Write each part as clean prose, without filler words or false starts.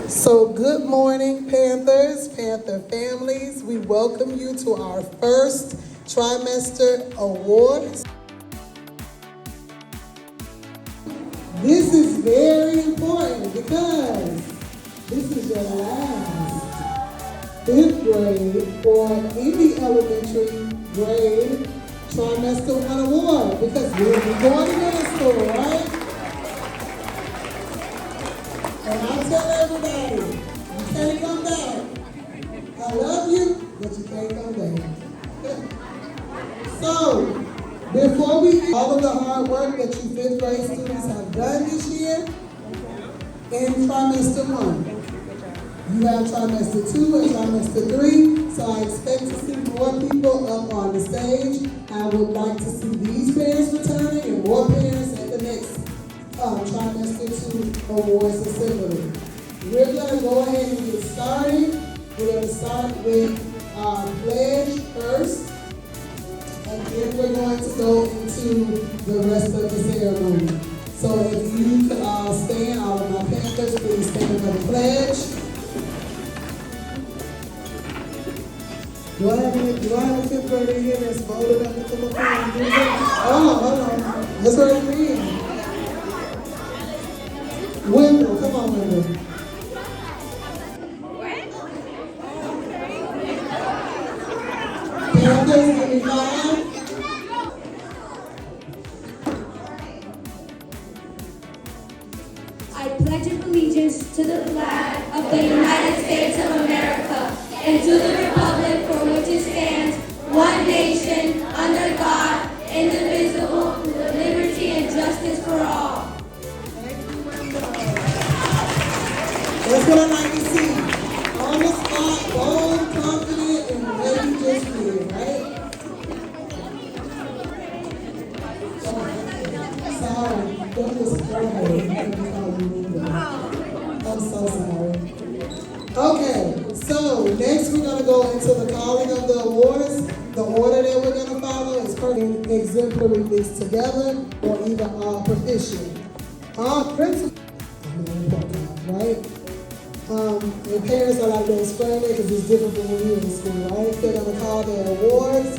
So good morning, Panthers, Panther families. We welcome you to our first trimester awards. This is very important because this is your last fifth grade or any elementary grade trimester one award because we'll be going to middle school, right? And I tell everybody, you can't come back. I love you, but you can't come back. So, before we do all of the hard work that you fifth grade students have done this year in trimester 1, you have trimester 2 and trimester 3, so I expect to see more people up on the stage. I would like to see these parents returning and more parents at the next trimester 2 awards assembly. We're going to go ahead and get started. We're going to start with pledge first, and then we're going to go into the rest of the ceremony. So if you could stand, all of my Panthers, please stand for the pledge. Do I have a fifth grader here that's bold enough to come up here and do that? Oh, hold on. Let's raise your hand. Wendell, come on, Wendell. Panthers, give me 5. I pledge allegiance to the flag of the United States of America and to the republic for which it stands, one nation, under God, indivisible, with liberty and justice for all. That's what I like to see. On the spot, bold, confident, and ready to just did, right? Sorry, that was horrible. I'm so sorry. Okay, so next we're going to go into the calling of the awards. The order that we're going to follow is first exemplary mixed together or either proficient. Our principal, right? And parents are like, those explain it because it's different from when we were in school, right? They're going to call their awards.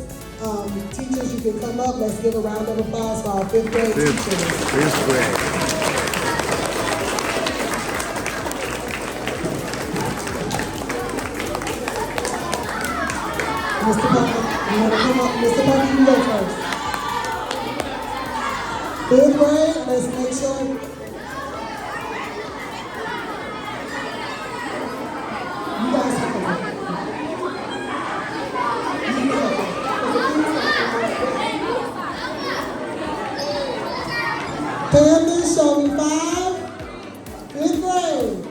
Teachers, you can come up. Let's give a round of applause for our fifth grade teachers. Fifth grade. Mr. Parker, you want to come up? Mr. Parker, you go first. Fifth grade, let's make sure. You guys have to look. Panthers, show me 5. Fifth grade.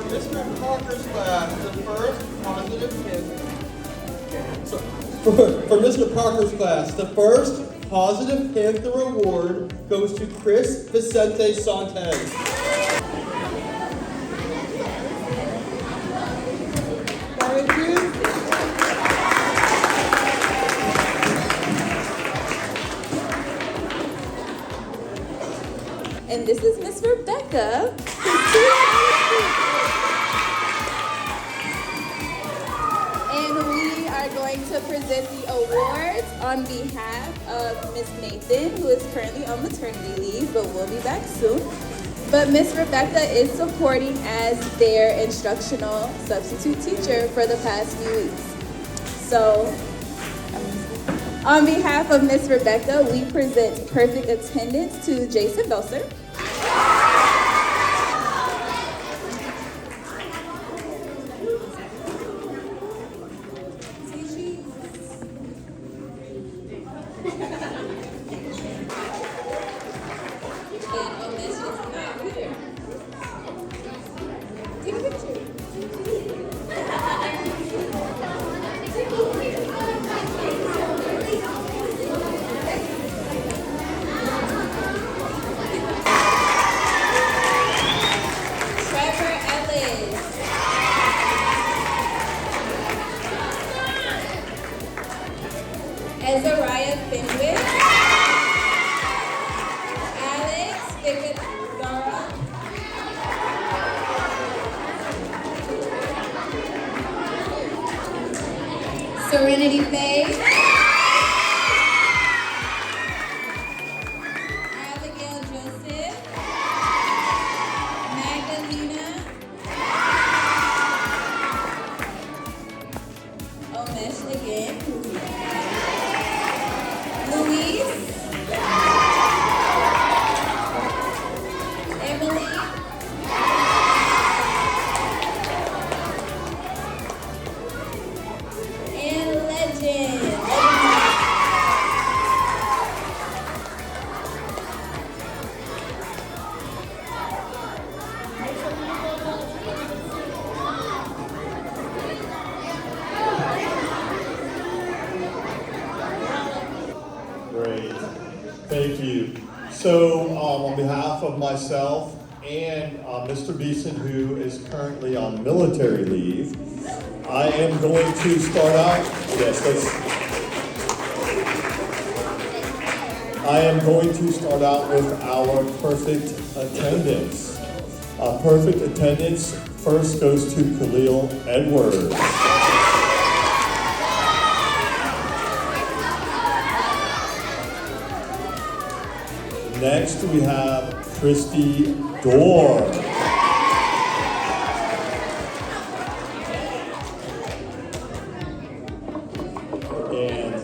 Mr. Parker's class, the first positive Panther. For Mr. Parker's class, the first positive Panther award goes to Chris Vicente Santes. Thank you. And this is Miss Rebecca. And we are going to present the awards on behalf of Miss Nathan, who is currently on maternity leave, but will be back soon. But Miss Rebecca is supporting as their instructional substitute teacher for the past few weeks. So, on behalf of Miss Rebecca, we present perfect attendance to Jason Belser. Trevor Ellis. Serenity Faith, Abigail Joseph, Magdalena, Omesh again, Louise, Emily, and Legend. Great, thank you. So on behalf of myself and Mr. Beeson, who is currently on military leave, I am going to start out, I am going to start out with our perfect attendance. Perfect attendance first goes to Khalil Edwards. Next, we have Christy Dorr. And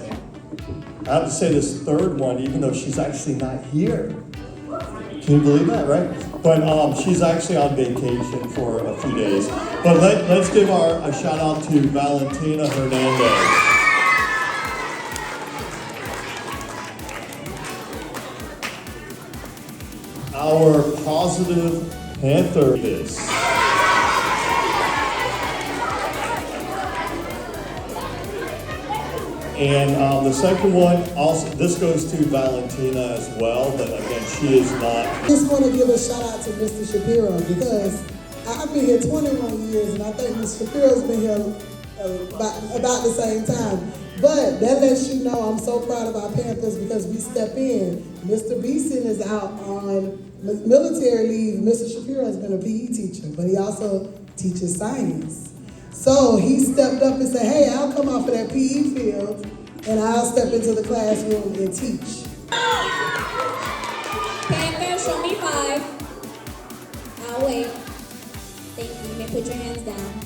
I have to say this third one, even though she's actually not here. Can you believe that, right? But she's actually on vacation for a few days. But let's give a shout out to Valentina Hernandez. Our positive Panther is. And the second one, also, this goes to Valentina as well, but again, she is not. I just want to give a shout out to Mr. Shapiro because I've been here 21 years and I think Mr. Shapiro's been here about the same time. But that lets you know I'm so proud of our Panthers because we step in. Mr. Beeson is out on military leave. Mr. Shapiro has been a PE teacher, but he also teaches science. So he stepped up and said, hey, I'll come off of that PE field and I'll step into the classroom and teach. Panther, show me 5. I'll wait. Thank you. You may put your hands down.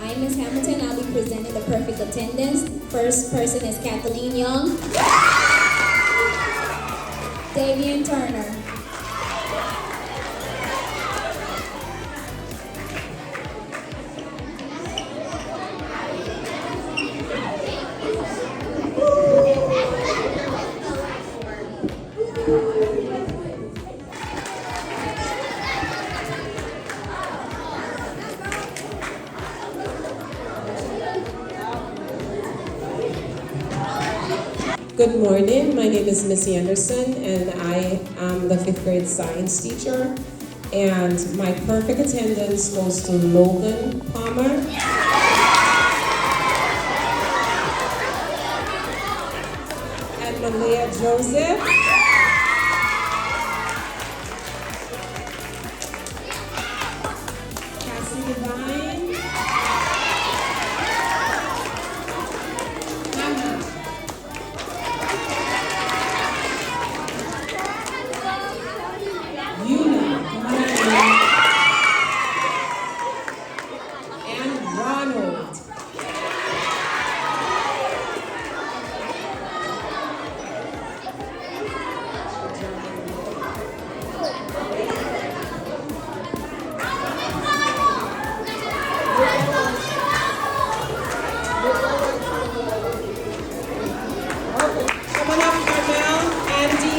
I'm Ms. Hamilton. I'll be presenting the perfect attendance. First person is Kathleen Young. Davian Turner. Good morning, my name is Missy Anderson and I am the 5th grade science teacher. And my perfect attendance goes to Logan Palmer. And Malaya Joseph. Cassie Divine.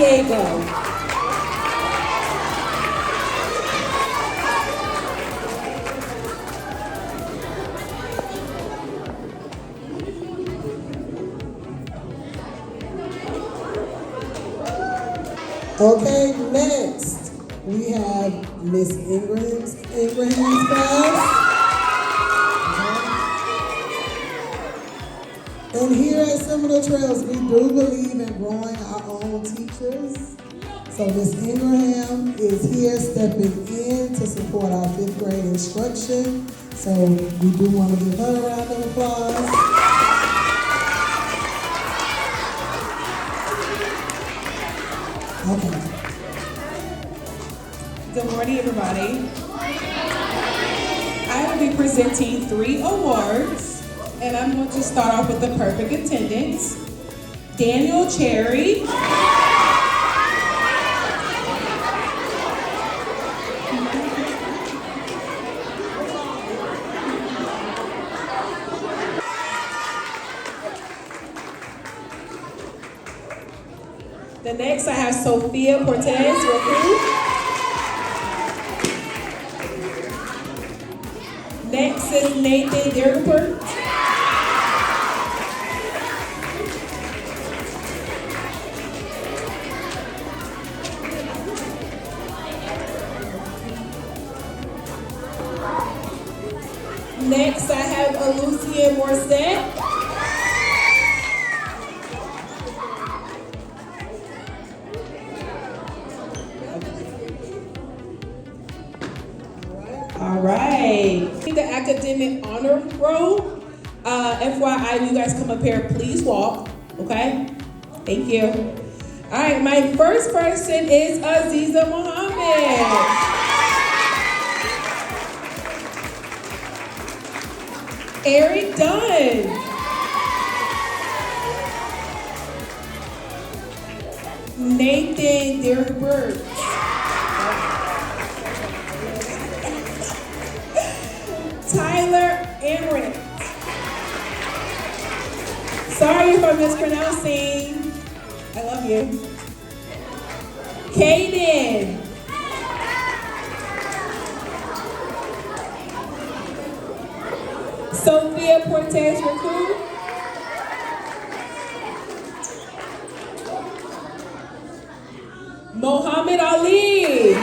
Diego. Okay, next we have Miss Ingram's class. And here at Seminole Trails, we do believe in growing our own teachers. So Miss Ingraham is here stepping in to support our 5th grade instruction. So we do want to give her a round of applause. Good morning, everybody. I will be presenting 3 awards, and I'm going to start off with the perfect attendance. Daniel Cherry. The next I have Sophia Cortez. Next is Nathan Dirkper. Next I have Alucia Morset. All right. The academic honor roll. FYI, you guys come up here, please walk. Okay? Thank you. All right, my first person is Aziza Muhammad. Eric Dunn. Nathan Dirkberg. Tyler Emmerich. Sorry if I'm mispronouncing. I love you. Kaden. Sophia Cortez Raku. Mohammed Ali.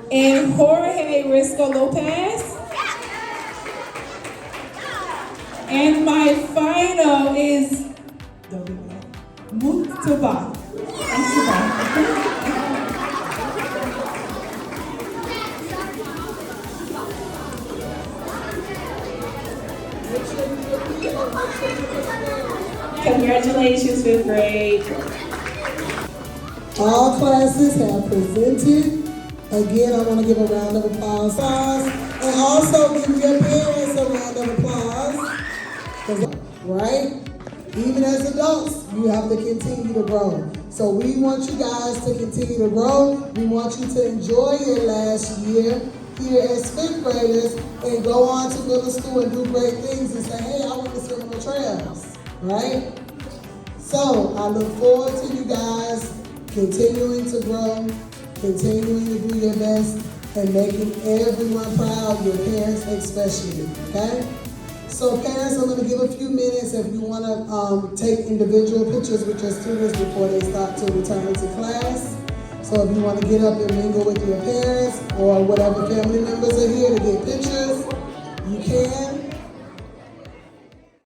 And Jorge Risco Lopez. And my final is Mustafa. Congratulations, 5th grade. All classes have presented. Again, I want to give a round of applause. And also give your parents a round of applause. Right? Even as adults, you have to continue to grow. So we want you guys to continue to grow. We want you to enjoy your last year here as 5th graders and go on to middle school and do great things and say, hey, I want to swim on the trails. Right? So I look forward to you guys continuing to grow, continuing to do your best, and making everyone proud, your parents especially, okay? So parents, I'm gonna give a few minutes if you wanna take individual pictures with your students before they start to return to class. So if you wanna get up and mingle with your parents or whatever family members are here to get pictures, you can.